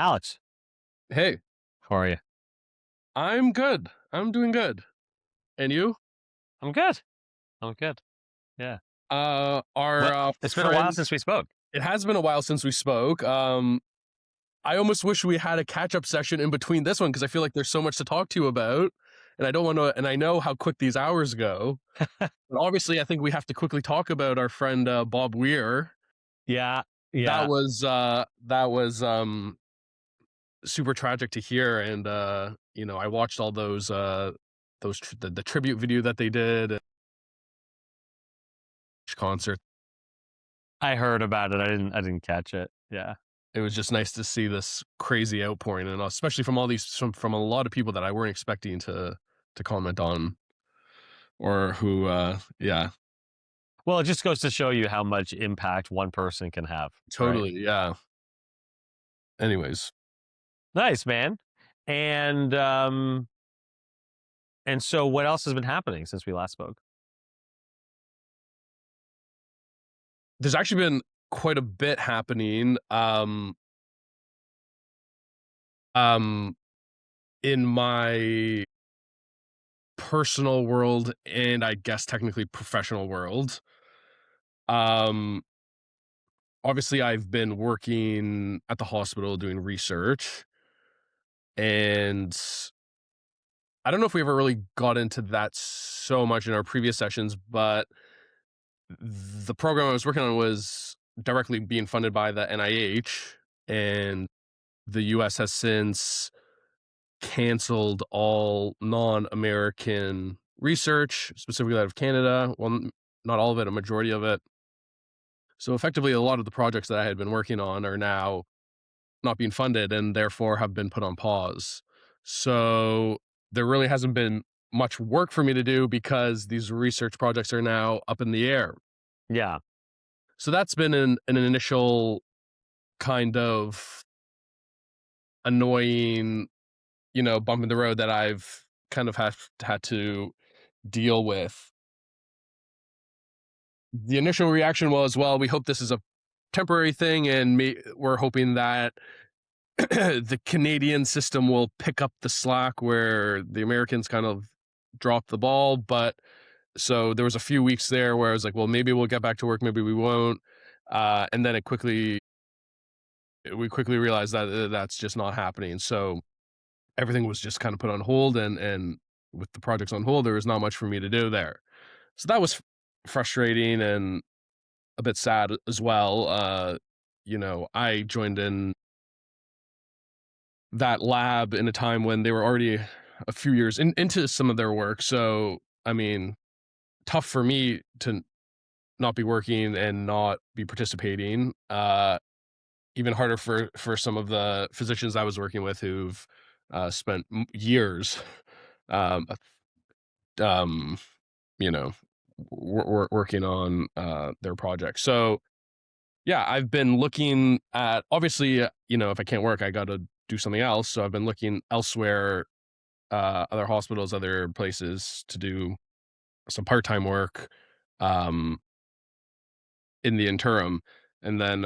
Alex, Hey, how are you? I'm good. I'm doing good. And you? I'm good. I'm good. Yeah. Our What? It's been a while friend, since we spoke. it has been a while since we spoke. I almost wish we had a catch-up session in between this one because I feel like there's so much to talk to you about, and I don't want to. And I know how quick these hours go. But obviously, I think we have to quickly talk about our friend Bob Weir. Yeah. That Yeah. was super tragic to hear, and I watched all the tribute video that they did, concert. I heard about it. I didn't catch it. Yeah. It was just nice to see this crazy outpouring, and especially from all these from a lot of people that I weren't expecting to comment on, or who yeah, Well, it just goes to show you how much impact one person can have, right? totally, yeah. Anyways, Nice, man. And so what else has been happening since we last spoke? there's actually been quite a bit happening um in my personal world, and I guess technically professional world. um Obviously, I've been working at the hospital doing research, and I don't know if we ever really got into that so much in our previous sessions, but the program I was working on was directly being funded by the NIH, and the US has since canceled all non-American research, specifically out of Canada. Well, not all of it, a majority of it. So effectively, a lot of the projects that I had been working on are now not being funded and therefore have been put on pause. So there really hasn't been much work for me to do because these research projects are now up in the air. Yeah. So that's been an initial kind of annoying, bump in the road that I've kind of had to deal with. The initial reaction was, well, we hope this is a temporary thing, and we're hoping that the Canadian system will pick up the slack where the Americans kind of dropped the ball. But so there was a few weeks there where I was like, well, maybe we'll get back to work, maybe we won't. And then we quickly realized that that's just not happening. So everything was just kind of put on hold, and with the projects on hold, there was not much for me to do there. So that was frustrating and a bit sad as well. I joined in that lab in a time when they were already a few years into some of their work. So, I mean, tough for me to not be working and not be participating. Even harder for some of the physicians I was working with who've spent years, um, um, you know, working on their projects. So, yeah, I've been looking at, obviously, if I can't work, I got to do something else. So I've been looking elsewhere, other hospitals, other places to do some part-time work um, in the interim. And then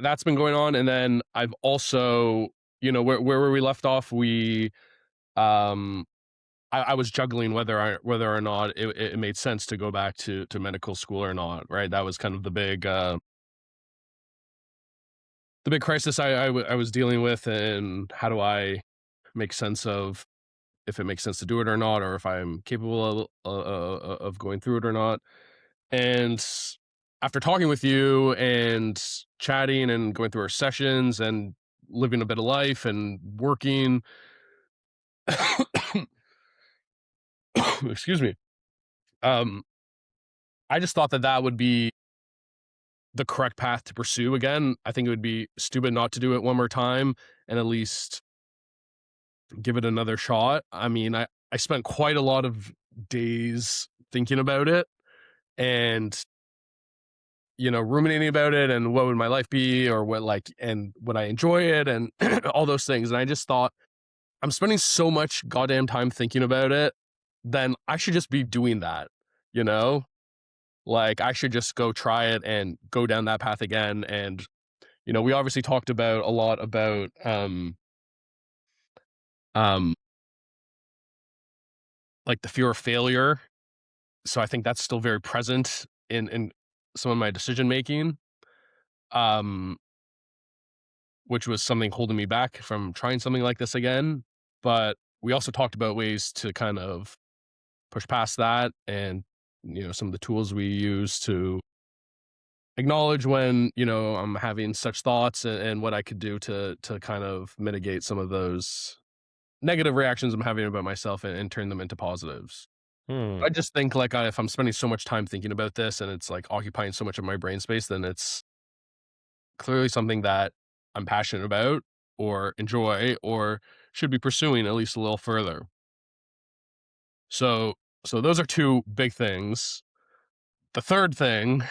that's been going on. And then I've also, where we left off, um, I was juggling whether or not it made sense to go back to medical school or not. Right, that was kind of the big crisis I was dealing with, and how do I make sense of if it makes sense to do it or not, or if I'm capable of going through it or not. And after talking with you and chatting and going through our sessions and living a bit of life and working, excuse me, um, I just thought that that would be the correct path to pursue again. I think it would be stupid not to do it one more time and at least give it another shot. I mean, I spent quite a lot of days thinking about it and, ruminating about it and what would my life be, or and would I enjoy it, and all those things. And I just thought, I'm spending so much goddamn time thinking about it, then I should just be doing that, you know? Like, I should just go try it and go down that path again. And, we obviously talked about a lot about, um, like the fear of failure. So I think that's still very present in some of my decision making, um, which was something holding me back from trying something like this again. But we also talked about ways to kind of push past that, and some of the tools we use to acknowledge when I'm having such thoughts, and what I could do to kind of mitigate some of those negative reactions I'm having about myself, and turn them into positives. Hmm. I just think like if I'm spending so much time thinking about this and it's like occupying so much of my brain space, then it's clearly something that I'm passionate about or enjoy or should be pursuing at least a little further. So so those are two big things. The third thing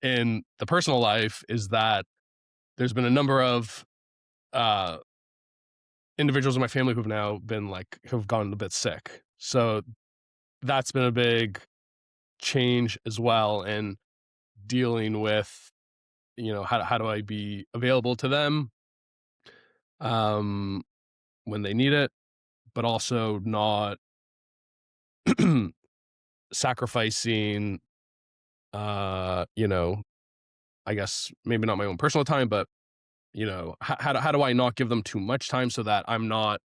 in the personal life is that there's been a number of uh individuals in my family who've now been like who've gotten a bit sick. So that's been a big change as well, and dealing with how do I be available to them um when they need it, but also not sacrificing you know I guess maybe not my own personal time, but how do I not give them too much time so that I'm not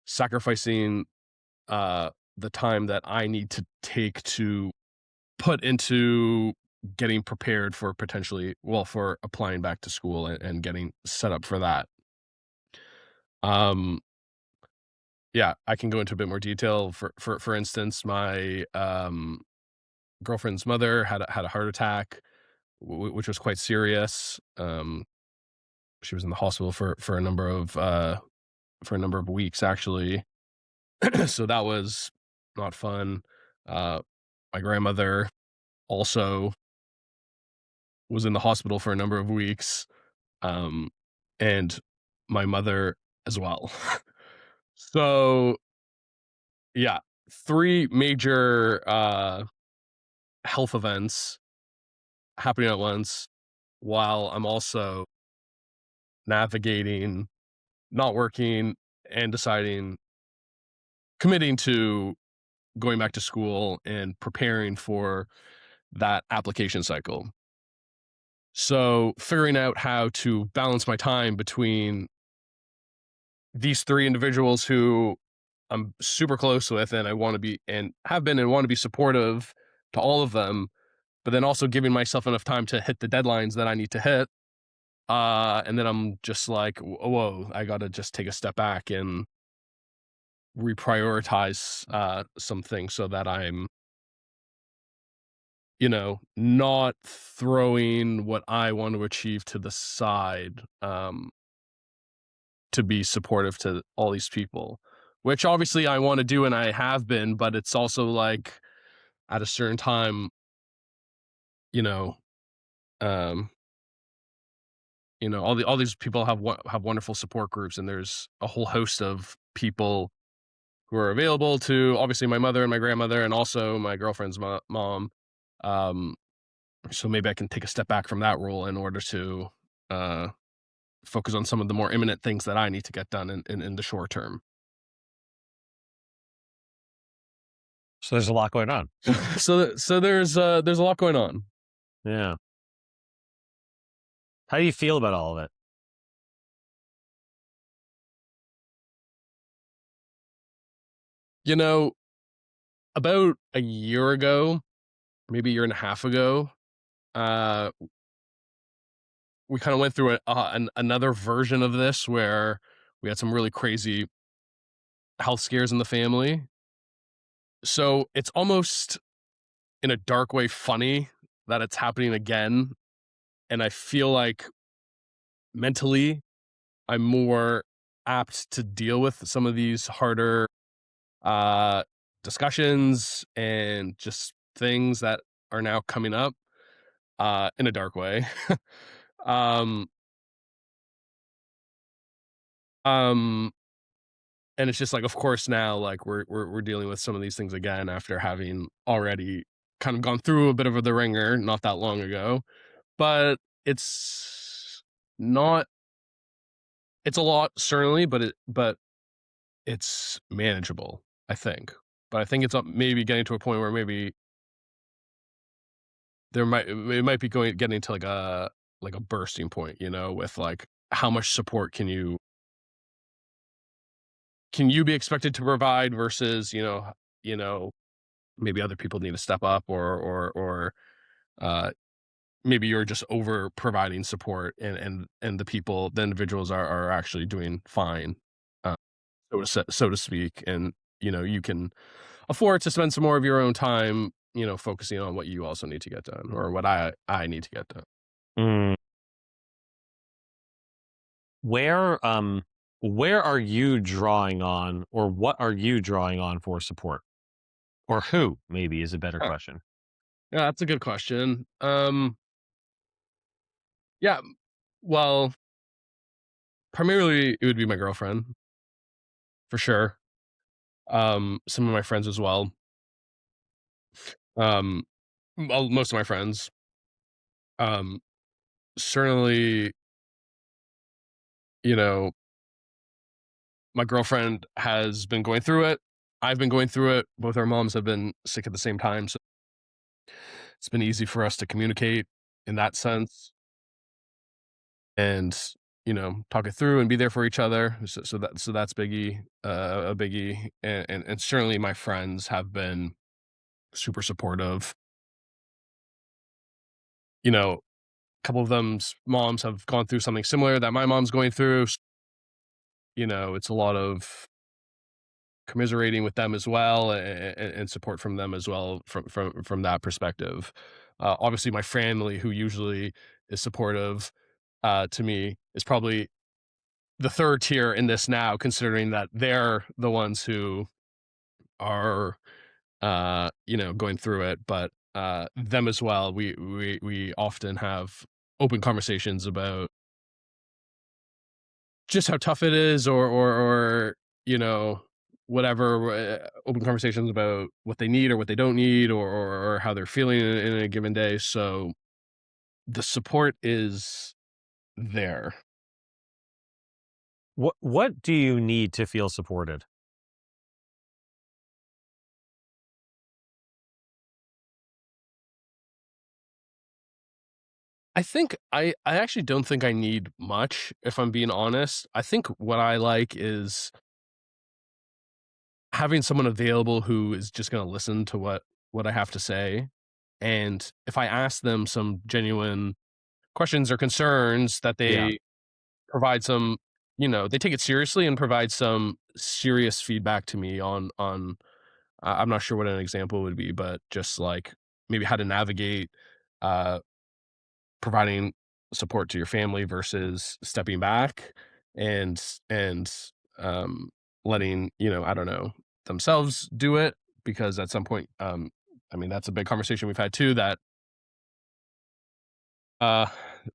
sacrificing uh the time that I need to take to put into getting prepared for for applying back to school, and getting set up for that. um Yeah, I can go into a bit more detail. For instance, my, girlfriend's mother had a heart attack, which was quite serious. She was in the hospital for a number of weeks, actually. So that was not fun. Uh, my grandmother also was in the hospital for a number of weeks, um, and my mother as well. So, yeah, 3 major, health events happening at once, while I'm also navigating not working and committing to going back to school and preparing for that application cycle. So figuring out how to balance my time between these 3 individuals who I'm super close with, and I want to be and have been and want to be supportive to all of them, but then also giving myself enough time to hit the deadlines that I need to hit. And then I'm just like, Whoa, I gotta just take a step back and reprioritize some things so that I'm, not throwing what I want to achieve to the side, to be supportive to all these people, which obviously I want to do and I have been, but it's also like at a certain time, you know, um, all these people have wonderful support groups, and there's a whole host of people who are available to obviously my mother and my grandmother and also my girlfriend's mom. Um, so maybe I can take a step back from that role in order to uh, focus on some of the more imminent things that I need to get done in the short term. So there's a lot going on. So there's a lot going on. Yeah. How do you feel about all of it? You know, about a year ago, maybe a year and a half ago, uh, we kind of went through another version of this where we had some really crazy health scares in the family. So it's almost in a dark way funny that it's happening again. And I feel like mentally I'm more apt to deal with some of these harder uh discussions and just things that are now coming up in a dark way. um um and it's just like, of course, now like we're dealing with some of these things again after having already kind of gone through a bit of the ringer not that long ago, but it's not it's a lot certainly, but it's manageable, I think. But I think it's up maybe getting to a point where maybe it might be getting to like a bursting point, with like how much support can you be expected to provide versus, you know, maybe other people need to step up or uh maybe you're just over providing support and the individuals are actually doing fine, uh, so to speak, and you can afford to spend some more of your own time, focusing on what you also need to get done or what I need to get done. Mm. Where where are you drawing on, or what are you drawing on for support? Or who maybe is a better Huh. question. Yeah, that's a good question. Yeah, well, primarily it would be my girlfriend for sure. Some of my friends as well. Um, well, most of my friends. Um, certainly, you know, my girlfriend has been going through it. I've been going through it. Both our moms have been sick at the same time, so it's been easy for us to communicate in that sense and talk it through and be there for each other. So that's a biggie, and certainly my friends have been super supportive. A couple of them's moms have gone through something similar that my mom's going through. It's a lot of commiserating with them as well, and support from them as well from that perspective. Obviously, my family, who usually is supportive to me, is probably the third tier in this now, considering that they're the ones who are going through it. But them as well, we often have open conversations about just how tough it is, or you know, whatever, open conversations about what they need or what they don't need, or how they're feeling in a given day. So the support is there. What do you need to feel supported? I actually don't think I need much, if I'm being honest. I think what I like is having someone available who is just going to listen to what I have to say. And if I ask them some genuine questions or concerns, that Yeah. they provide some, they take it seriously and provide some serious feedback to me on I'm not sure what an example would be, but just like maybe how to navigate uh providing support to your family versus stepping back and um letting, I don't know, themselves do it, because at some point, I mean, that's a big conversation we've had too, that uh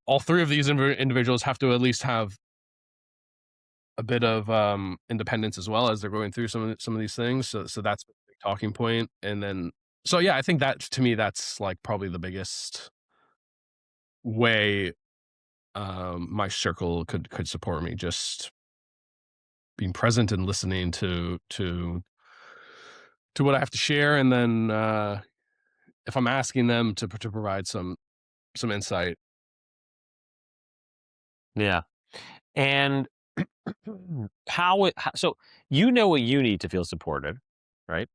all three of these individuals have to at least have a bit of independence as well as they're going through some of these things. So that's a big talking point. And then, so yeah, I think that to me, that's like probably the biggest way my circle could support me, just being present and listening to what I have to share, and then if I'm asking them to provide some insight. Yeah. And so you know what you need to feel supported, right?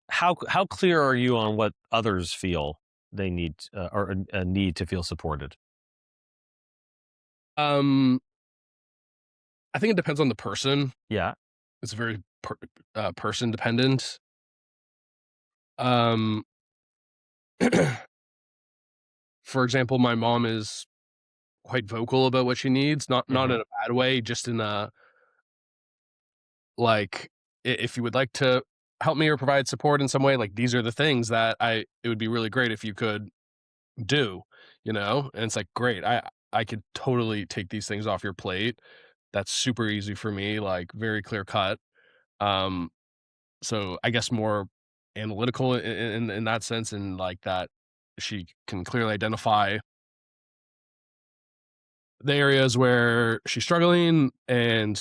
How clear are you on what others feel they need, or need to feel supported? um I think it depends on the person. Yeah. It's very person dependent. um for example, my mom is quite vocal about what she needs, not Hmm. in a bad way, just in a, like, if you would like to help me or provide support in some way, like, these are the things that I it would be really great if you could do, and it's like, great, I could totally take these things off your plate. That's super easy for me, like, very clear cut. um so I guess more analytical in that sense, and like that she can clearly identify the areas where she's struggling, and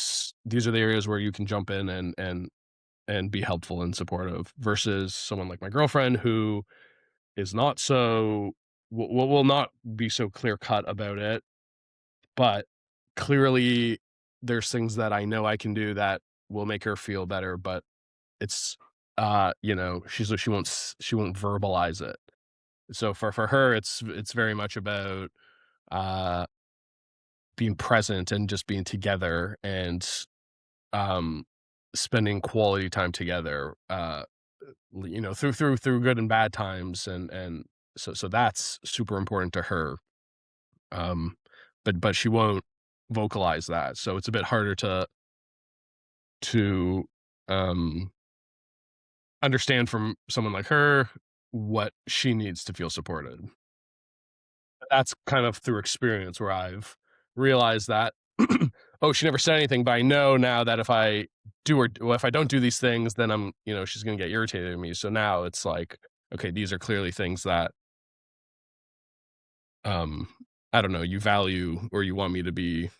these are the areas where you can jump in and be helpful and supportive, versus someone like my girlfriend who is not so will not be so clear cut about it, but clearly there's things that I know I can do that will make her feel better, but it's she won't verbalize it. So for her it's very much about uh being present and just being together, and um spending quality time together, through good and bad times, and so that's super important to her. um but she won't vocalize that, so it's a bit harder to um understand from someone like her what she needs to feel supported. That's kind of through experience where I've realized that, oh, she never said anything, but I know now that if I don't do these things, then she's gonna get irritated at me. So now it's like, okay, these are clearly things that, um, I don't know, you value or you want me to be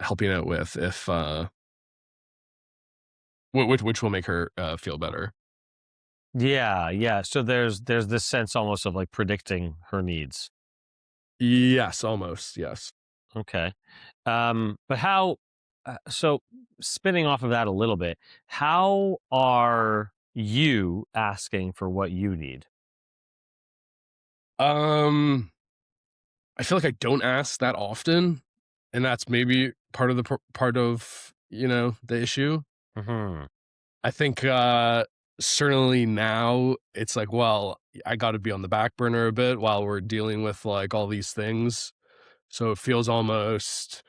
helping out with, if which will make her feel better. Yeah, yeah. So there's this sense almost of like predicting her needs. Yes, almost. Yes. Okay. But how, so spinning off of that a little bit, how are you asking for what you need? Um, I feel like I don't ask that often, and that's maybe part of part of the issue. Hmm. I think certainly now it's like, well, I got to be on the back burner a bit while we're dealing with like all these things. So it feels almost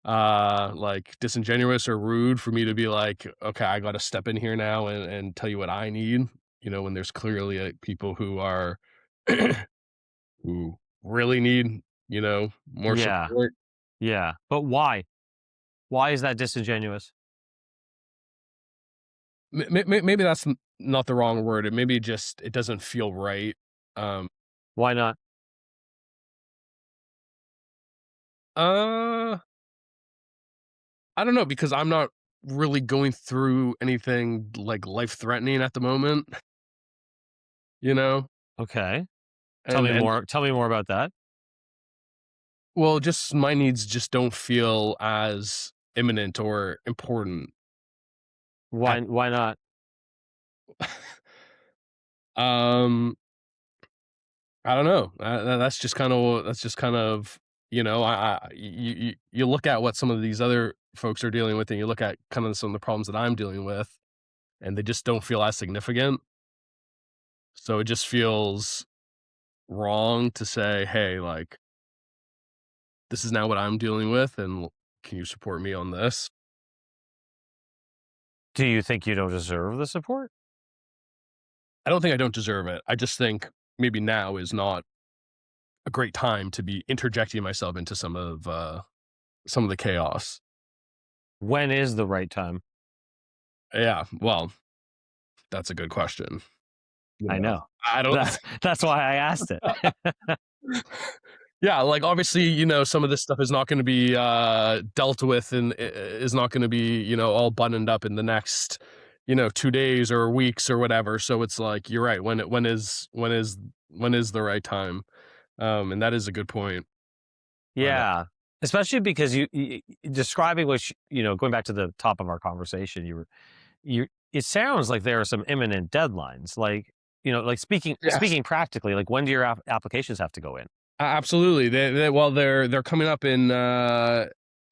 like disingenuous or rude for me to be like, okay, I got to step in here now and tell you what I need, when there's clearly people who are who really need, more Yeah, support. yeah. But why? Why is that disingenuous? Maybe that's not the wrong word. It maybe just it doesn't feel right. Um, Why not? uh, I don't know, because I'm not really going through anything like life threatening at the moment, you know, Okay. Tell and me more. Tell me more about that. well, just my needs just don't feel as imminent or important. At Why not? um, I don't know. That's just kind of you look at what some of these other folks are dealing with, and you look at kind of some of the problems that I'm dealing with, and they just don't feel as significant. So it just feels wrong to say, "Hey, like this is now what I'm dealing with, and can you support me on this?" Do you think you don't deserve the support? I don't think I don't deserve it. I just think maybe now is not a great time to be interjecting myself into some of the chaos. When is the right time? Yeah, well, that's a good question. I know. I don't. That's why I asked it. Yeah, like obviously, some of this stuff is not going to be dealt with, and is not going to be, all buttoned up in the next, 2 days or weeks or whatever. So it's like you're right. When is the right time? And that is a good point. But Yeah, especially because you describing which, going back to the top of our conversation, you it sounds like there are some imminent deadlines, like, like yes, speaking practically, like when do your applications have to go in? absolutely. They're coming up in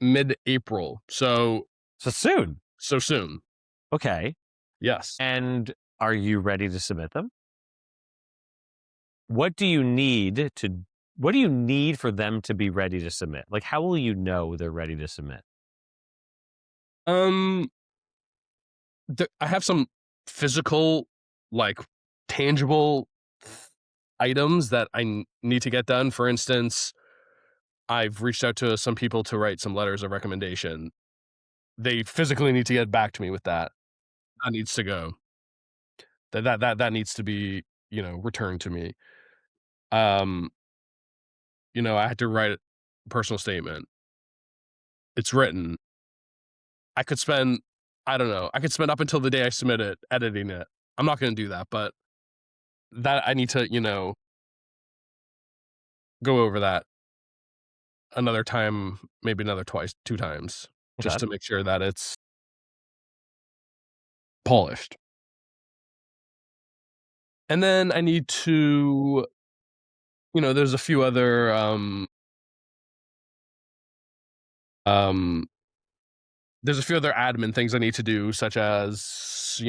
mid-April, So soon. so soon. Okay. Yes. And are you ready to submit them? What do you need to what do you need for them to be ready to submit? Like, how will you know they're ready to submit? Um, I have some physical, like tangible items that need to get done. For instance, I've reached out to some people to write some letters of recommendation. They physically need to get back to me with that. That needs to go. That needs to be, returned to me. Um, I had to write a personal statement. It's written. I could spend I don't know, I could spend up until the day I submit it editing it. I'm not gonna do that, but that I need to, go over that another time, maybe another twice, 2 times, just Okay. to make sure that it's polished. And then I need to there's a few other, um there's a few other admin things I need to do, such as,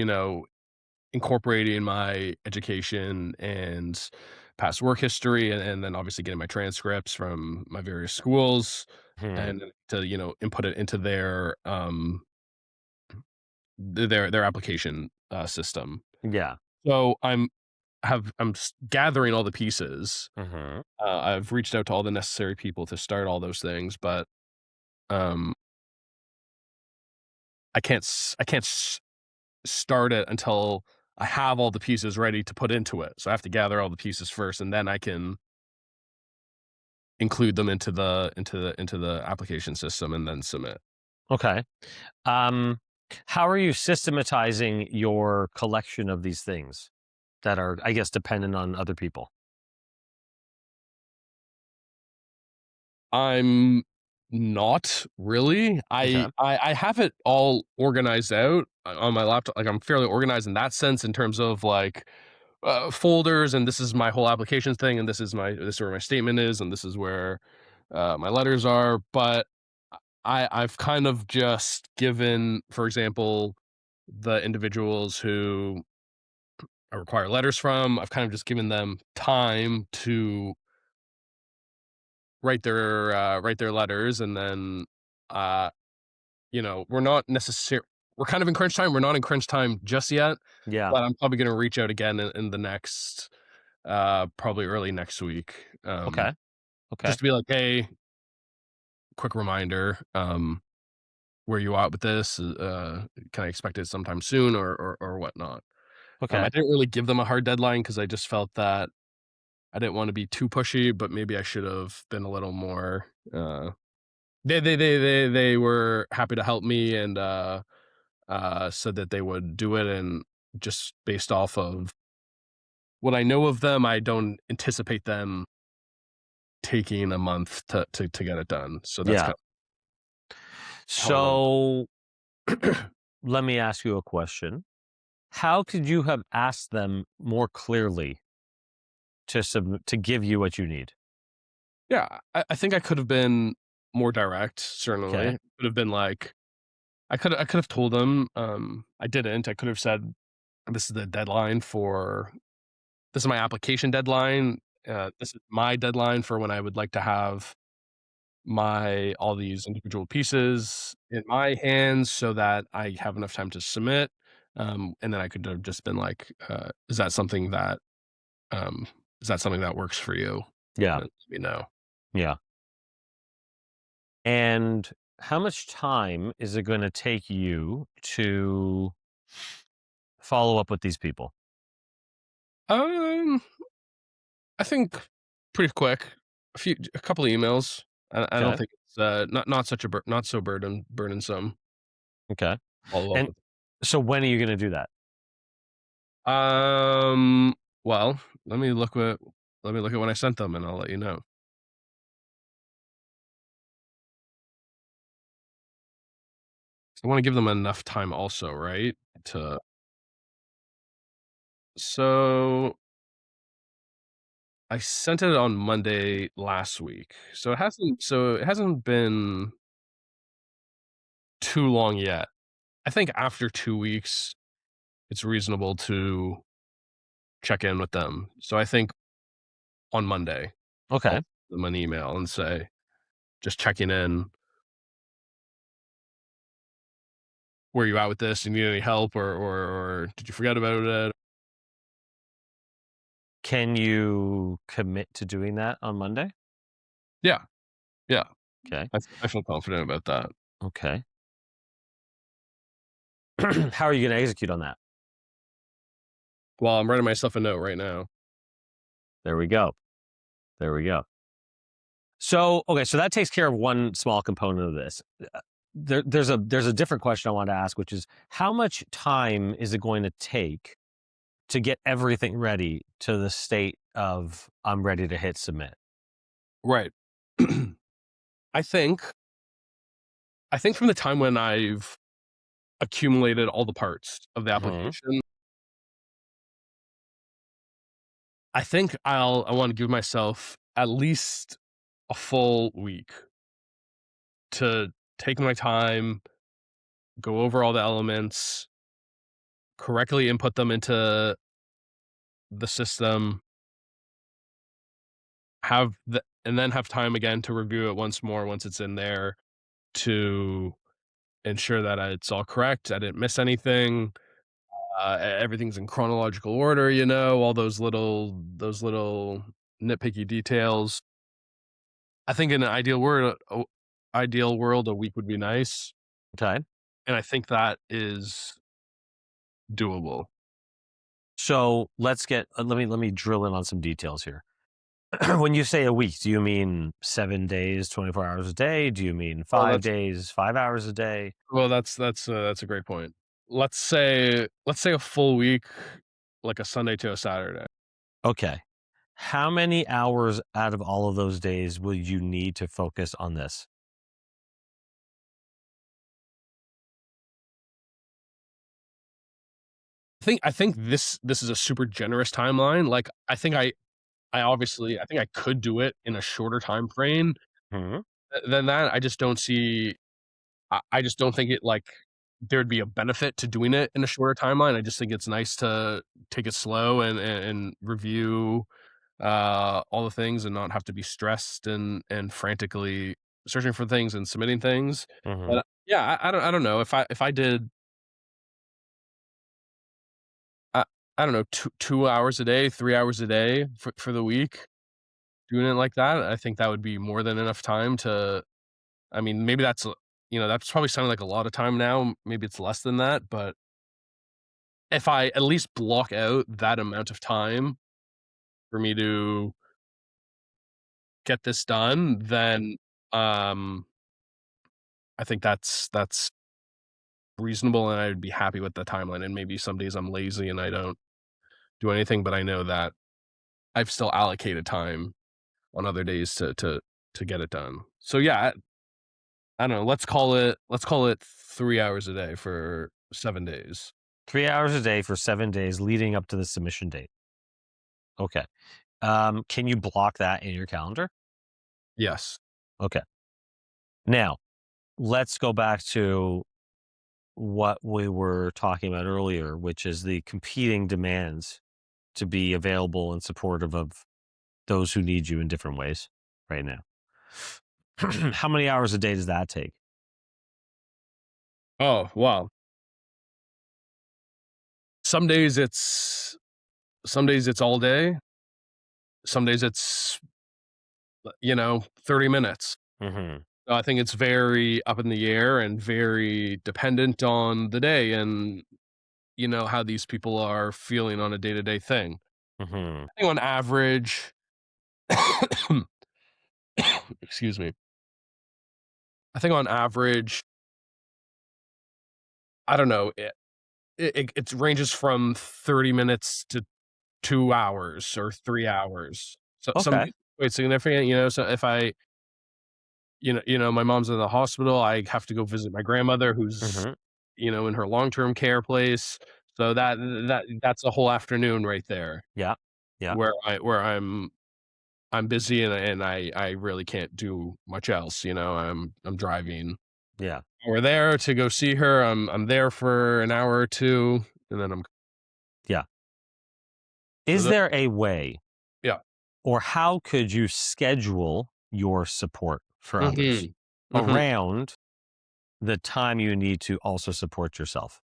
incorporating my education and past work history, and then obviously getting my transcripts from my various schools, Hmm. and to, input it into their application, system. Yeah. So I'm gathering all the pieces. Hmm. I've reached out to all the necessary people to start all those things, but, um, I can't start it until I have all the pieces ready to put into it. So I have to gather all the pieces first, and then I can include them into the application system and then submit. Okay. Um, how are you systematizing your collection of these things that are, I guess, dependent on other people? I'm not really. Okay. I have it all organized out on my laptop. Like, I'm fairly organized in that sense in terms of, like, folders, and this is my whole application thing, and this is where my statement is, and this is where, my letters are, but I've kind of just given, for example, the individuals who I require letters from, I've kind of just given them time to write their letters, and then, uh, we're kind of in crunch time. We're not in crunch time just yet, Yeah. but I'm probably gonna reach out again in the next, probably early next week, Okay. Okay. just to be like, "Hey, quick reminder, where you at with this? Can I expect it sometime soon or whatnot?" I Okay. didn't really give them a hard deadline because I just felt that I didn't wanna be too pushy, but maybe I should have been a little more, they were happy to help me, and, said that they would do it, and just based off of what I know of them, I don't anticipate them taking a month to get it done, so that's Yeah. kind of how I went. So let me ask you a question. How could you have asked them more clearly to give you what you need? Yeah, I think I could have been more direct, certainly. Okay. Could have been like I could have told them, I didn't. I could have said, "This is the deadline for this is my application deadline. This is my deadline for when I would like to have my all these individual pieces in my hands so that I have enough time to submit." And then I could have just been like, um, is that something that works for you?" Yeah. And let me know. Yeah. And how much time is it going to take you to follow up with these people? Um, I think pretty quick. A couple of emails. I don't Okay. think it's, not such a not so burdensome. Okay. Follow up And with. so when are you going to do that? Um, well, let me look at when I sent them, and I'll let you know. I wanna give them enough time also, right? To So, I sent it on Monday last week, so it hasn't been too long yet. I think after 2 weeks, it's reasonable to check in with them. So I think on Monday, I'll Okay. send them an email and say, "Just checking in. Where you at with this? You need any help, or did you forget about it?" Can you commit to doing that on Monday? Yeah, yeah. Okay. I feel confident about that. Okay. How are you going to execute on that? Well, I'm writing myself a note right now. There we go. There we go. So, okay, so that takes care of one small component of this. There's a different question I want to ask, which is how much time is it going to take to get everything ready to the state of I'm ready to hit submit? Right. I think I think from the time when I've accumulated all the parts of the Mhm. application, I think I wanna give myself at least a full week to take my time, go over all the elements, correctly input them into the system, and then have time again to review it once more once it's in there to ensure that it's all correct, I didn't miss anything, everything's in chronological order, all those little nitpicky details. I think in an ideal world, a week would be nice, Okay. and I think that is doable. So let me drill in on some details here. When you say a week, do you mean 7 days, 24 hours a day? Do you mean Well, 5 days, 5 hours a day? that's a great point. Let's say a full week, like a Sunday to a Saturday. Okay. How many hours out of all of those days will you need to focus on this? I think this is a super generous timeline. Like, I think I could do it in a shorter time frame Mhm. than that. I just don't think it like there'd be a benefit to doing it in a shorter timeline. I just think it's nice to take it slow and review all the things and not have to be stressed and frantically searching for things and submitting things. Mhm. But yeah, I don't know if I did I, I don't know 2 hours a day, 3 hours a day for the week doing it like that. I think that would be more than enough time to. I mean, maybe that's probably sounding like a lot of time now. Maybe it's less than that, but if I at least block out that amount of time for me to get this done, then, um, I think that's reasonable, and I'd be happy with the timeline, and maybe some days I'm lazy and I don't do anything, but I know that I've still allocated time on other days to get it done. So, yeah, I don't know, let's call it 3 hours a day for 7 days. 3 hours a day for 7 days leading up to the submission date. Okay. Can you block that in your calendar? Yes. Okay. Now, let's go back to what we were talking about earlier, which is the competing demands to be available and supportive of those who need you in different ways right now. How many hours a day does that take? Oh, wow. Some days it's some days it's all day, some days it's, 30 minutes. Mhm. I think it's very up in the air and very dependent on the day and, how these people are feeling on a day-to-day thing. Mhm. I think on average excuse me. I think on average, I don't know, it ranges from 30 minutes to 2 hours or 3 hours. So some Okay. days quite significant, so if my mom's in the hospital, I have to go visit my grandmother who's, Mhm. in her long-term care place. So that's a whole afternoon right there Yeah. Yeah. where I'm busy and I really can't do much else, I'm driving Yeah. we're there to go see her. I'm there for an hour or 2, and then I'm Yeah. so Is the there a way yeah. or how could you schedule your support for others Mhm. Mhm. around the time you need to also support yourself?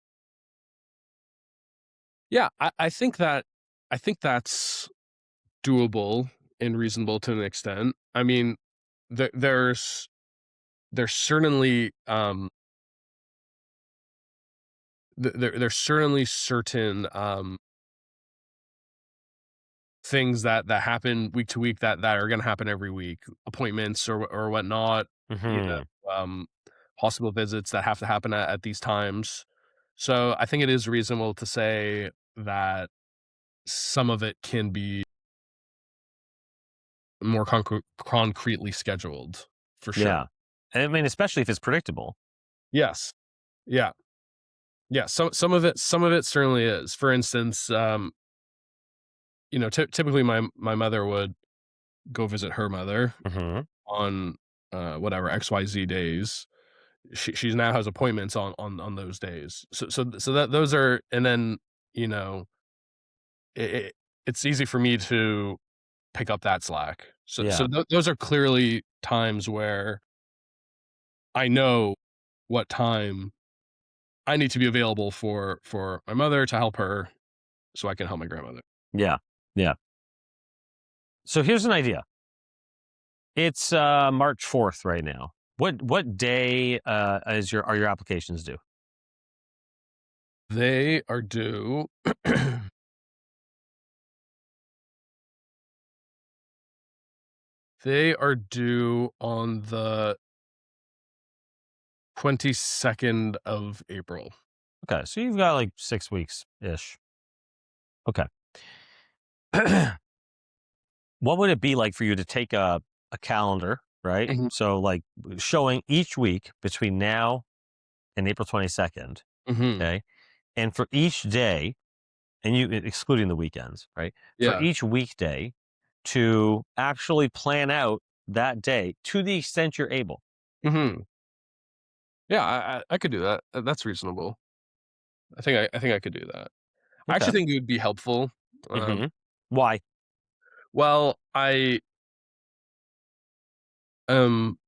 Yeah, I think that's doable and reasonable to an extent. I mean, there's certainly, there's certainly certain, things that happen week to week that are gonna happen every week, appointments or whatnot, you Mhm. know, hospital visits that have to happen at these times. So, I think it is reasonable to say that some of it can be more concretely scheduled, for sure. Yeah. I mean, especially if it's predictable. Yes. Yeah. Yeah, some of it certainly is. For instance, typically my mother would go visit her mother Mhm. on, whatever, XYZ days. She now has appointments on those days. So that those are, and then, you know, it it's easy for me to pick up that slack. So Yeah. those are clearly times where I know what time I need to be available for my mother to help her so I can help my grandmother. Yeah. Yeah. So here's an idea. It's, March 4th right now. What day, is your are your applications due? They are due they are due on the 22nd of April. Okay, so you've got, like, 6 weeks-ish. Okay. What would it be like for you to take a calendar, right? Mhm, So, like, showing each week between now and April 22nd, mhm. okay? And for each day, and excluding the weekends, right? For Yeah. each weekday to actually plan out that day to the extent you're able. Mhm. Yeah, I could do that. That's reasonable. I think I could do that. I Okay. actually think it would be helpful. Mhm. Why? Well, um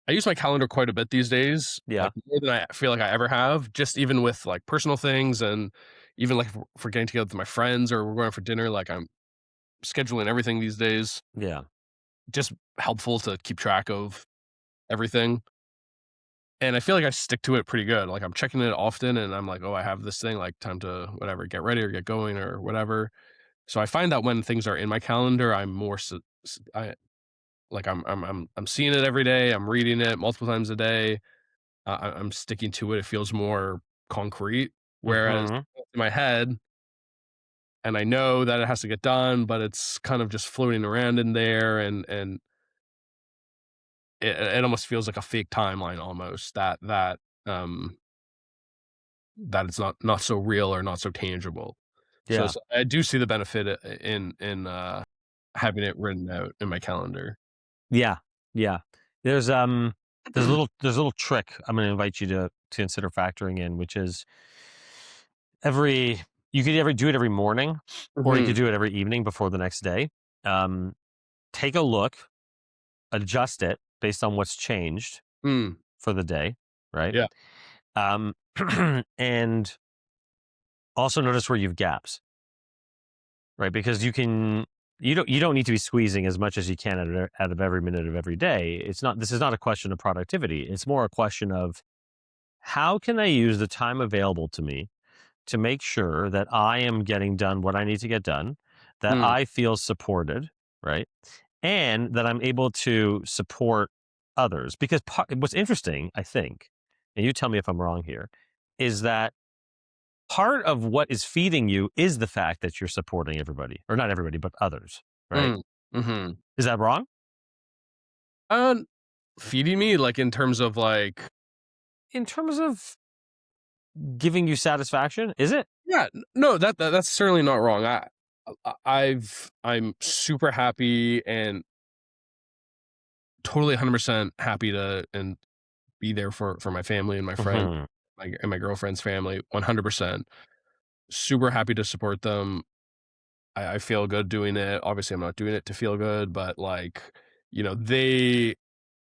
I use my calendar quite a bit these days, Yeah. like, more than I feel like I ever have, just even with, like, personal things, and even, like, for getting together with my friends or we're going out for dinner, like, I'm scheduling everything these days. Yeah. Just helpful to keep track of everything, and I feel like I stick to it pretty good. Like, I'm checking it often, and I'm like, "Oh, I have this thing, like, time to whatever, get ready or get going or whatever." So I find that when things are in my calendar, I'm more s s I like, I'm seeing it every day, I'm reading it multiple times a day, I'm sticking to it, it feels more concrete, whereas Mhm. in my head, and I know that it has to get done, but it's kind of just floating around in there, and it almost feels like a fake timeline almost um, that it's not so real or not so tangible. So Yeah. so I do see the benefit in having it written out in my calendar. Yeah. Yeah. There's, there's a little trick I'm gonna invite you to consider factoring in, which is every you could ever do it every morning, or you could Mhm. do it every evening before the next day. Um, Take a look, adjust it based on what's changed Mm. for the day, right? Yeah. Um, and also notice where you've gaps, right? Because you don't need to be squeezing as much as you can out of every minute of every day. This is not a question of productivity. It's more a question of how can I use the time available to me to make sure that I am getting done what I need to get done, that Mm. I feel supported, right? And that I'm able to support others. Because what's interesting, I think, and you tell me if I'm wrong here, is that part of what is feeding you is the fact that you're supporting everybody, or not everybody, but others, right? Mm. Mhm. Is that wrong? Um, Feeding me, like, in terms of, like, In terms of giving you satisfaction, is it? yeah, no, that's certainly not wrong. I'm super happy and totally 100% happy to and be there for my family and my friends, Hmm. my girlfriend's family, 100%. Super happy to support them. I feel good doing it. Obviously, I'm not doing it to feel good, but, like, they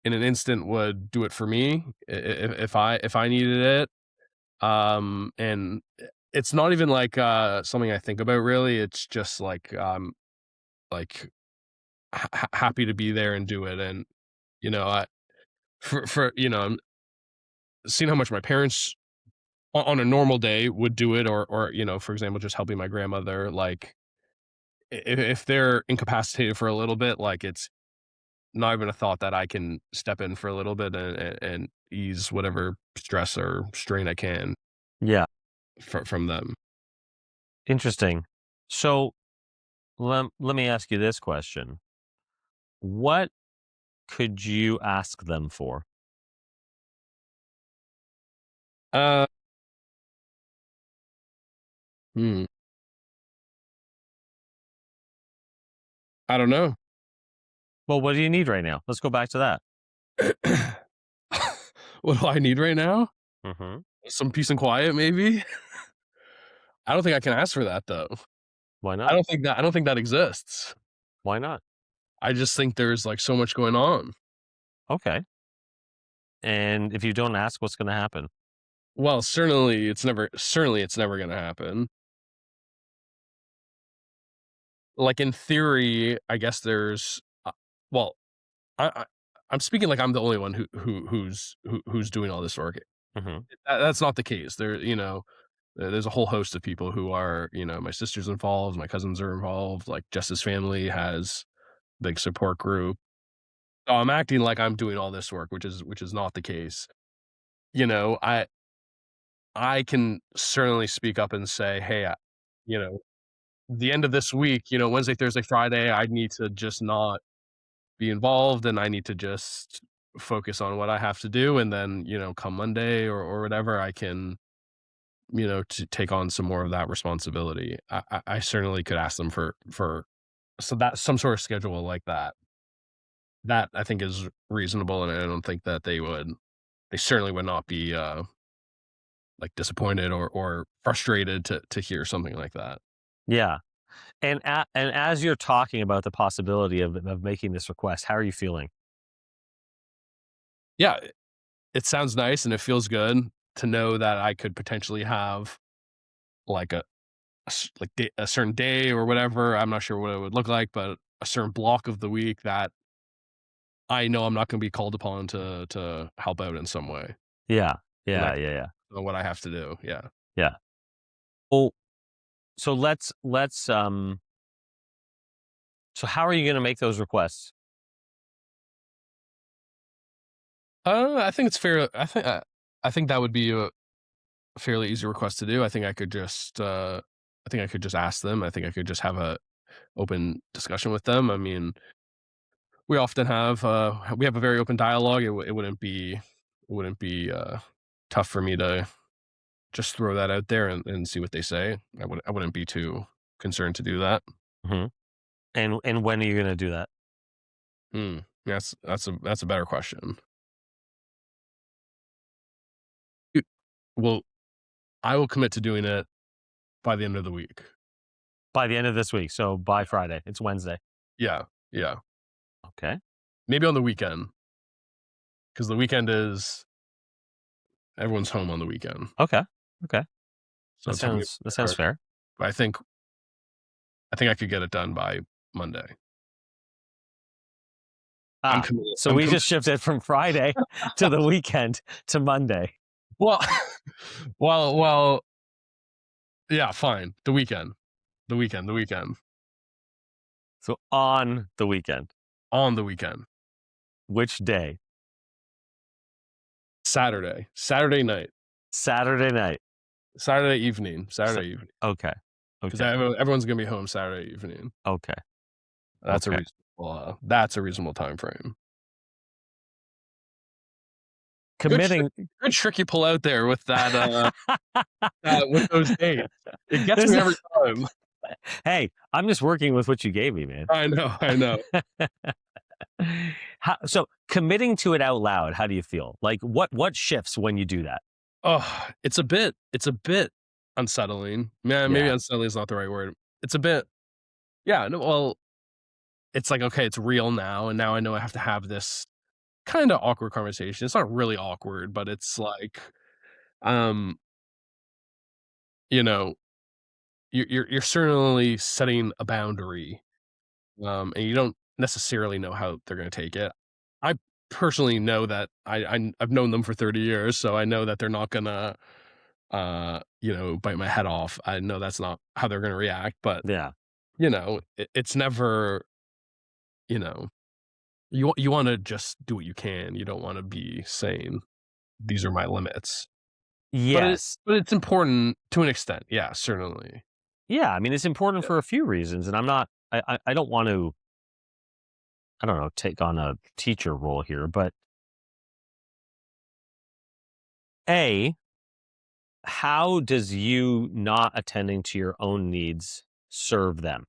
in an instant would do it for me if I needed it. And it's not even like, something I think about really. It's just like happy to be there and do it. And, I for seeing how much my parents on a normal day would do it, or, for example, just helping my grandmother, like, if they're incapacitated for a little bit, like, it's not even a thought that I can step in for a little bit and ease whatever stress or strain I can Yeah. from them. Interesting. So let me ask you this question. What could you ask them for? Uh, hmm, I don't know. Well, what do you need right now? Let's go back to that. What do I need right now? Mhm. Some peace and quiet, maybe? I don't think I can ask for that, though. Why not? I don't think that exists. Why not? I just think there's, like, so much going on. Okay. And if you don't ask, what's gonna happen? Well, certainly it's never gonna happen. Like, in theory, I guess there's, well, I I'm speaking like I'm the only one who's doing all this work. Mhm. That's not the case. There's a whole host of people who are, my sister's involved, my cousins are involved, like, Jess's family has big support group. So I'm acting like I'm doing all this work, which is not the case. You know, I can certainly speak up and say, "Hey, you know, the end of this week, Wednesday, Thursday, Friday, I need to just not be involved, and I need to just focus on what I have to do, and then, come Monday or whatever, I can, to take on some more of that responsibility." I certainly could ask them for so that some sort of schedule like that. That I think is reasonable, and I don't think that they certainly would not be, like, disappointed or frustrated to hear something like that. Yeah. And as you're talking about the possibility of making this request, how are you feeling? Yeah, it sounds nice and it feels good to know that I could potentially have, like, a certain day or whatever. I'm not sure what it would look like, but a certain block of the week that I know I'm not gonna be called upon to help out in some way, Yeah. and I Yeah, yeah, yeah. know what I have to do, yeah. Yeah. Well, so so how are you gonna make those requests? I think it's fair. I think that would be a fairly easy request to do. I think I could just ask them. I think I could just have a open discussion with them. I mean, we have a very open dialogue. It wouldn't be tough for me to just throw that out there and see what they say. I wouldn't be too concerned to do that. Mhm. And when are you gonna do that? Hmm. That's a better question. It- Well, I will commit to doing it by the end of the week. By the end of this week, so by Yeah. Friday. It's Wednesday. Yeah. Yeah. Okay. Maybe on the weekend, because the weekend is everyone's home on the weekend, Okay. Okay. so it's gonna be a That bit sounds hard. fair. But I think I could get it done by Monday. I'm Ah, committed. so I'm we committed. just shifted from Friday to the weekend to Monday. Well, well, yeah, fine. The weekend, So on the weekend. on the weekend, Which day? Saturday night, Saturday night. So Saturday evening, okay. because Okay. everyone's gonna be home Saturday evening. Okay. That's a Okay. reasonable time frame. Good trick Committing good trick you pull out there with with those dates. It gets There's me no every time. Hey, I'm just working with what you gave me, man. I know. So committing to it out loud, how do you feel? Like what shifts when you do that? Oh, it's a bit unsettling. Man, maybe Yeah. unsettling is not the right word. It's a bit, yeah, no, well, it's like, okay, it's real now, and now I know I have to have this kinda awkward conversation. It's not really awkward, but it's like, um, you know, you're certainly setting a boundary, and you don't necessarily know how they're gonna take it. I personally know that I've known them for 30 years, so I know that they're not gonna bite my head off. I know that's not how they're gonna react, but, Yeah. it's never, you know, you wanna just do what you can. You don't wanna be saying, "These are my limits." But it Yes. but it's important to an extent. Yeah, certainly. Yeah, I mean, it's important Yeah. for a few reasons, and I don't want to, I don't know, take on a teacher role here, but A, how does you not attending to your own needs serve them?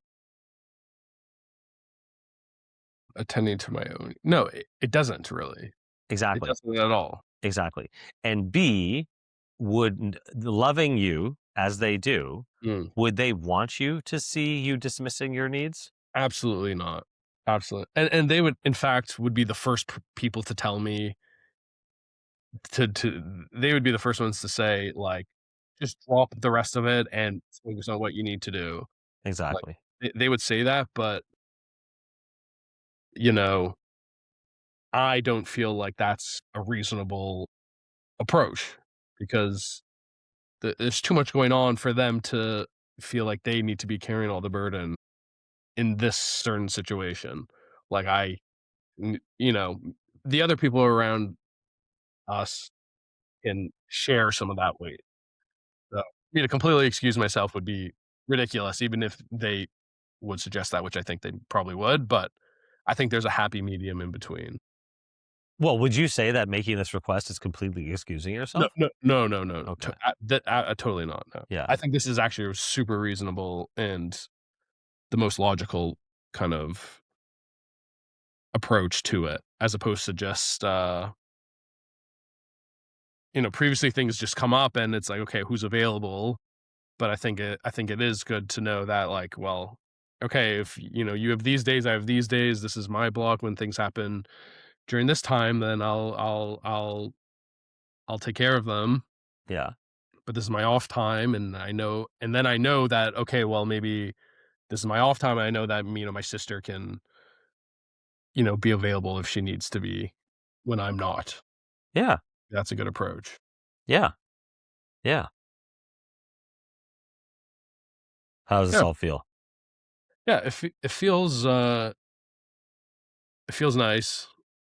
Attending to my own no, it doesn't really. It Exactly. doesn't at all. Exactly. And B, loving you as they do, Mm, would they want you to see you dismissing your needs? absolutely not. Absolutely, and they would, in fact, would be the first people to tell me they would be the first ones to say, like, "Just drop the rest of it and focus on what you need to do." Like, Exactly. they would say that, but, you know, I don't feel like that's a reasonable approach because there's too much going on for them to feel like they need to be carrying all the burden in this certain situation. Like, n you know, the other people around us can share some of that weight. So, me to completely excuse myself would be ridiculous, even if they would suggest that, which I think they probably would, but I think there's a happy medium in between. Well, would you say that making this request is completely excusing No, yourself? no, no, no, no, Okay. totally not, no. Yeah. I think this is actually super reasonable and the most logical kind of approach to it, as opposed to just, previously things just come up and it's like, okay, who's available? But I think it is good to know that, like, well, okay, if, you have these days, I have these days, this is my block when things happen during this time, then I'll take care of them, Yeah. but this is my off time, and then I know that, okay, well, maybe this is my off time, I know that, my sister can, be available if she needs to be when I'm not. Yeah. That's a good approach. Yeah. Yeah. How does this Yeah. all feel? Yeah, it feels nice.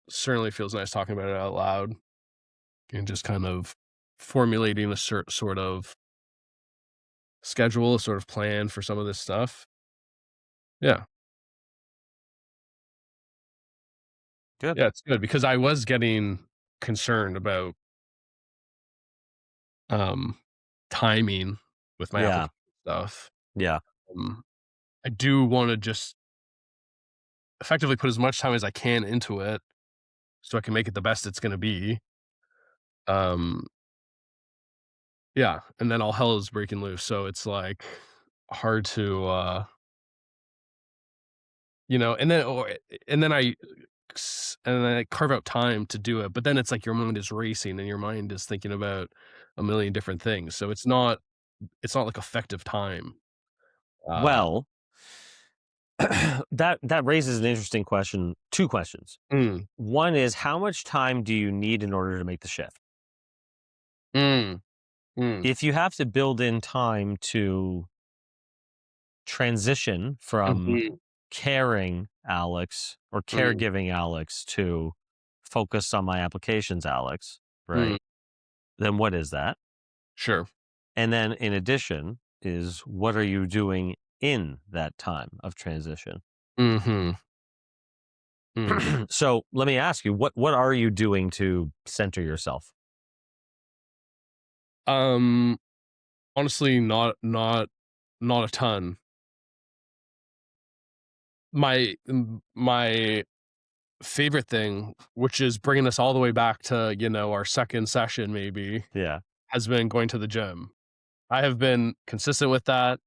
Certainly feels nice talking about it out loud and just kind of formulating a sort of schedule, a sort of plan for some of this stuff. Yeah. Good. Yeah, it's good because I was getting concerned about, um, timing with my Yeah. application stuff. Yeah. Um, I do wanna just effectively put as much time as I can into it so I can make it the best it's gonna be. Um, yeah, and then all hell is breaking loose, so it's, like, hard to, and then I carve out time to do it, but then it's like your mind is racing and your mind is thinking about a million different things, so it's not like effective time. Uh Well, that raises an interesting question. Two questions. mm, One is how much time do you need in order to make the shift? mm, mm, If you have to build in time to transition from mhm, caring Alex or mm, caregiving Alex to focus on my applications Alex, mm, right? Then what is that? sure. And then in addition is what are you doing in that time of transition? Mhm, mm. So let me ask you, what are you doing to center yourself? Um, Honestly, not a ton. My favorite thing, which is bringing us all the way back to, our 2nd session maybe, Yeah. has been going to the gym. I have been consistent with that.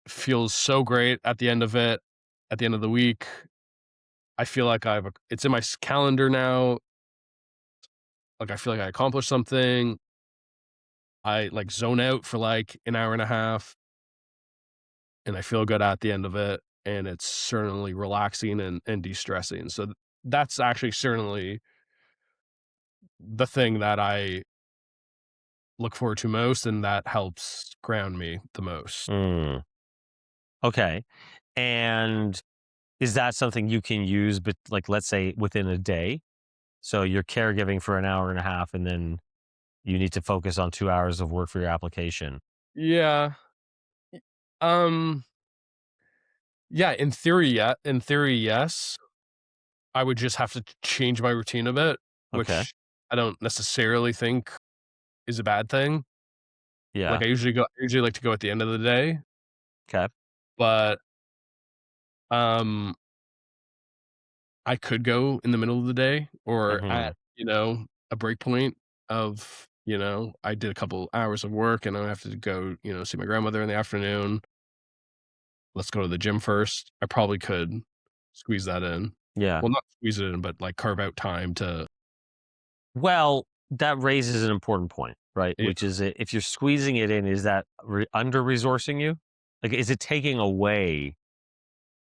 Feels so great at the end of it. At the end of the week, I feel like it's in my calendar now. Like, I feel like I accomplished something. I, like, zone out for, like, an hour and a half, and I feel good at the end of it, and it's certainly relaxing and de-stressing. So, that's actually certainly the thing that I look forward to most, and that helps ground me the most. Mm, okay. And is that something you can use, but like, let's say within a day? So you're caregiving for an hour and a half, and then you need to focus on 2 hours of work for your application. Yeah. Um, yeah, in theory, yeah. In theory, yes. I would just have to change my routine a bit, Okay. which I don't necessarily think is a bad thing. Yeah. Like, I usually like to go at the end of the day, Okay. but, um, I could go in the middle of the day or Hmm. at, a break point of, I did a couple hours of work and I have to go, see my grandmother in the afternoon. Let's go to the gym first. I probably could squeeze that in. Yeah. Well, not squeeze it in, but, like, carve out time to. Well, that raises an important point, right? Yeah. Which is, if you're squeezing it in, is that under resourcing you? Like, is it taking away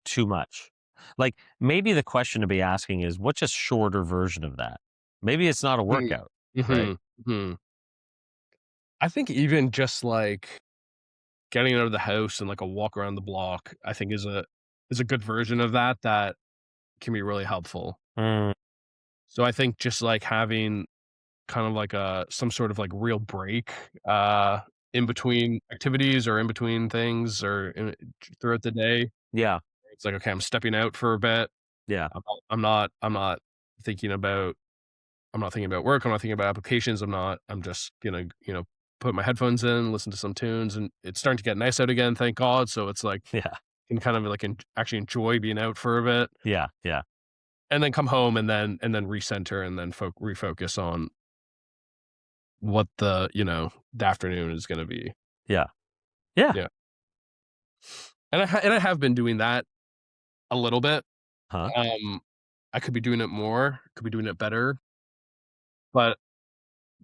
too much? Like, maybe the question to be asking is, what's a shorter version of that? Maybe it's not a Mm. workout, right? Mhm. Mhm. I think even just, like, getting out of the house and, like, a walk around the block, I think is a good version of that that can be really helpful. Mm, So I think just, like, having kind of like some sort of, like, real break, uh, in between activities or in between things or throughout the day. yeah. It's like, "Okay, I'm stepping out for a bit. Yeah. I'm not thinking about I'm not thinking about work, I'm not thinking about applications, I'm just gonna, put my headphones in, listen to some tunes, and it's starting to get nice out again, thank God, so it's like, Yeah. can kind of, like, actually enjoy being out for a bit, Yeah. Yeah. and then come home and then recenter and then refocus on what the afternoon is gonna be. Yeah. Yeah. Yeah. And I have been doing that a little bit. Huh? Um, I could be doing it more, could be doing it better, but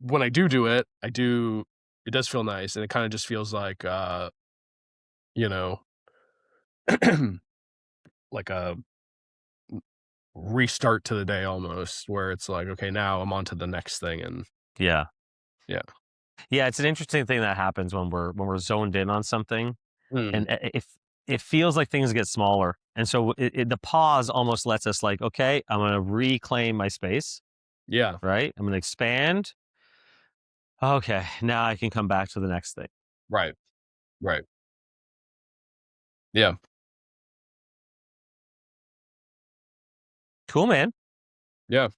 when I do it, it does feel nice, and it kinda just feels like, you know, like a restart to the day almost, where it's like, "Okay, now I'm on to the next thing," and Yeah. yeah. Yeah. It's an interesting thing that happens when we're zoned in on something, Mm, and if it feels like things get smaller, and so the pause almost lets us like, okay, I'm going to reclaim my space, yeah, right? I'm going to expand. Okay, now I can come back to the next thing. right, right. Yeah, Cool, man. yeah.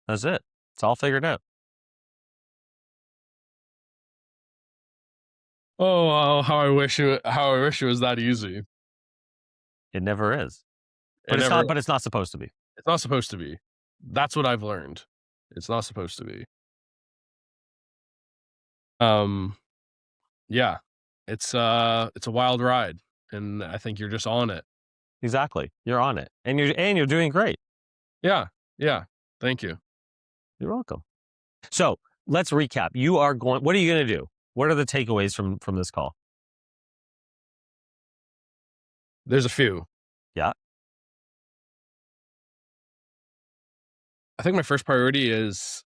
That's it. It's all figured out. Oh, how I wish it was that easy. It never is, It but never it's not supposed to be. It's not supposed to be. That's what I've learned. It's not supposed to be. Um, yeah. It's a wild ride, and I think you're just on it. Exactly. You're on it, and you're doing great. Yeah, yeah. Thank you. You're welcome. So let's recap. You are going. What are you going to do? What are the takeaways from this call? There's a few. Yeah. I think my first priority is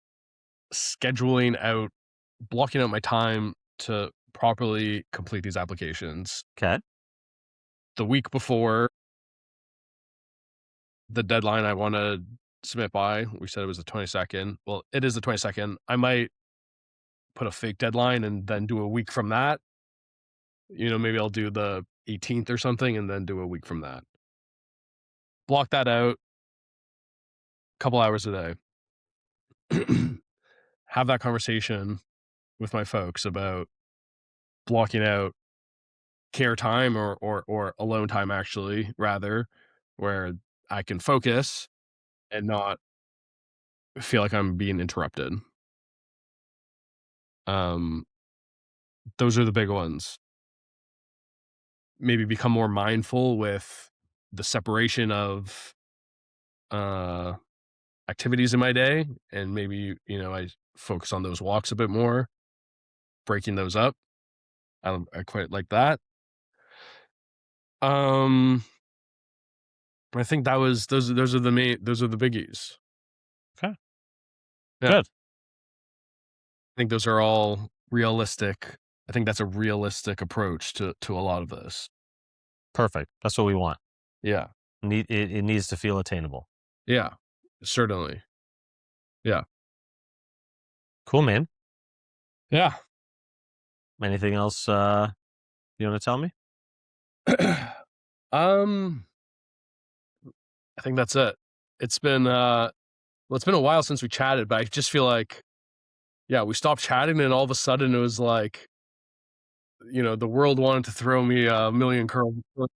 blocking out my time to properly complete these applications. Okay. The week before the deadline I wanna submit by, we said it was the 22nd. Well, it is the 22nd. I might put a fake deadline and then do a week from that. Maybe I'll do the 18th or something and then do a week from that. Block that out, couple hours a day. Have that conversation with my folks about blocking out care time or alone time actually, rather, where I can focus and not feel like I'm being interrupted. Um, those are the big ones. Maybe become more mindful with the separation of, uh, activities in my day, and maybe, I focus on those walks a bit more, breaking those up. I quite like that. Um, I think those are the biggies. Okay. Yeah. Good. think those are all realistic. I think that's a realistic approach to a lot of this. Perfect. That's what we want. Yeah. It needs to feel attainable. Yeah. Certainly. Yeah. Cool, man. Yeah. Anything else you want to tell me? um, I think that's it. It's been well, it's been a while since we chatted, but I just feel like, yeah, we stopped chatting and all of a sudden it was like, the world wanted to throw me a million curls. But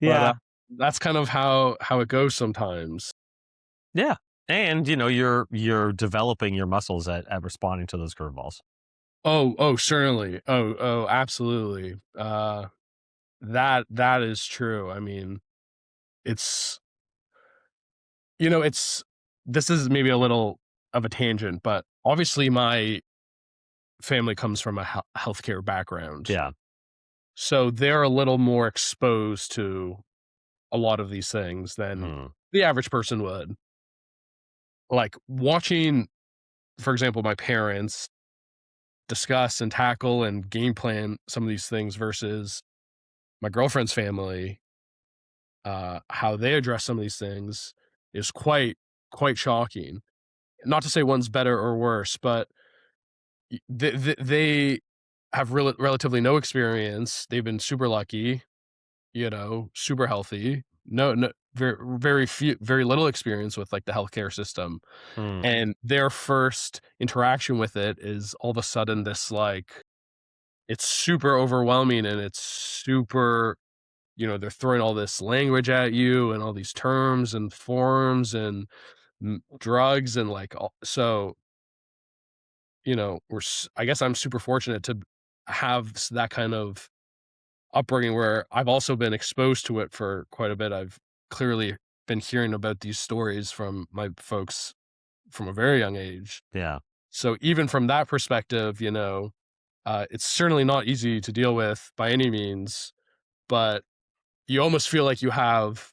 Yeah. that's kind of how it goes sometimes. Yeah. And you're developing your muscles at responding to those curveballs. Oh, certainly. Oh, absolutely. That is true. I mean, it's it's this is maybe a little of a tangent, but obviously my family comes from a healthcare background. Yeah. So they're a little more exposed to a lot of these things than Hmm. the average person would. Like watching, for example, my parents discuss and tackle and game plan some of these things versus my girlfriend's family, how they address some of these things is quite shocking. Not to say one's better or worse, but they have relatively no experience. They've been super lucky, super healthy. No, very little experience with like the healthcare system, Hmm. and their first interaction with it is all of a sudden this like it's super overwhelming and it's super, they're throwing all this language at you and all these terms and forms and drugs and like so I guess I'm super fortunate to have that kind of upbringing where I've also been exposed to it for quite a bit. I've clearly been hearing about these stories from my folks from a very young age. Yeah. So even from that perspective, it's certainly not easy to deal with by any means, but you almost feel like you have,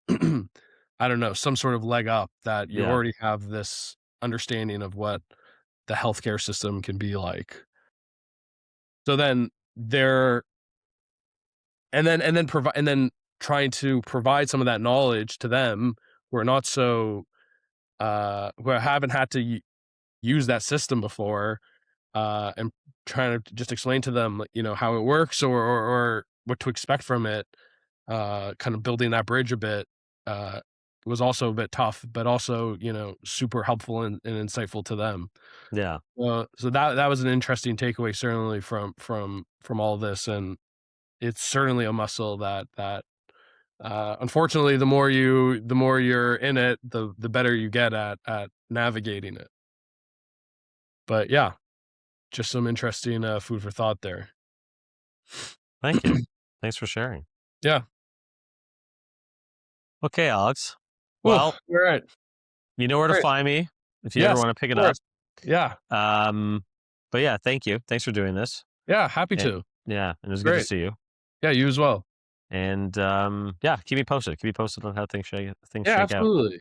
I don't know, some sort of leg up that you Yeah. already have this understanding of what the healthcare system can be like. So then there, and then trying to provide some of that knowledge to them who are not so, who haven't had to use that system before, and trying to just explain to them, like, how it works or what to expect from it, kind of building that bridge a bit, was also a bit tough, but also, super helpful and insightful to them. Yeah. So that was an interesting takeaway, certainly from all this, and it's certainly a muscle that unfortunately, the more you're in it, the better you get at navigating it. But yeah, just some interesting food for thought there. Thank you. Thanks for sharing. Yeah. Okay, Alex. Oh, Well, all right. you know where to Great. find me if you ever Yes, want to pick of it up. course. Yeah. Um, but yeah, thank you. Thanks for doing this. Yeah, happy And to. yeah, and it was good to Great. see you. Yeah, you as well. And yeah, keep me posted. Keep me posted on how things Yeah, shake out. absolutely.